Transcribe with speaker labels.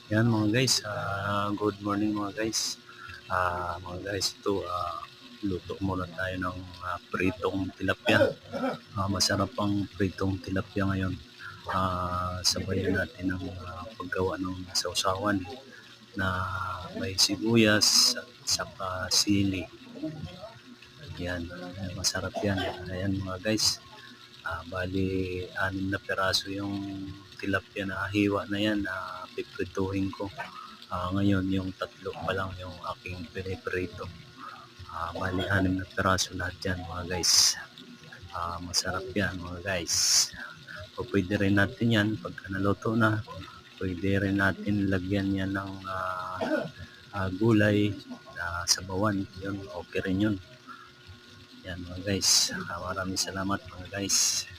Speaker 1: Yan mga guys, good morning mga guys. Mga guys, ito luto muna tayo ng pritong tilapia. Masarap ang pritong tilapia ngayon. Sabayan natin ang paggawa ng sausawan na may sibuyas at saka sili. Yan, masarap yan. Ayan mga guys, bali 6 na piraso yung tilapia na hiwa na yan na piprituhin ko. Ngayon yung tatlo pa lang yung aking piniprito. Bali 6 na piraso lahat yan mga guys. Masarap yan mga guys. O pwede rin natin yan pagka naluto na. Pwede rin natin lagyan yan ng gulay na sabawan. Yun, okay rin yun. Yan mga guys. Maraming salamat mga guys.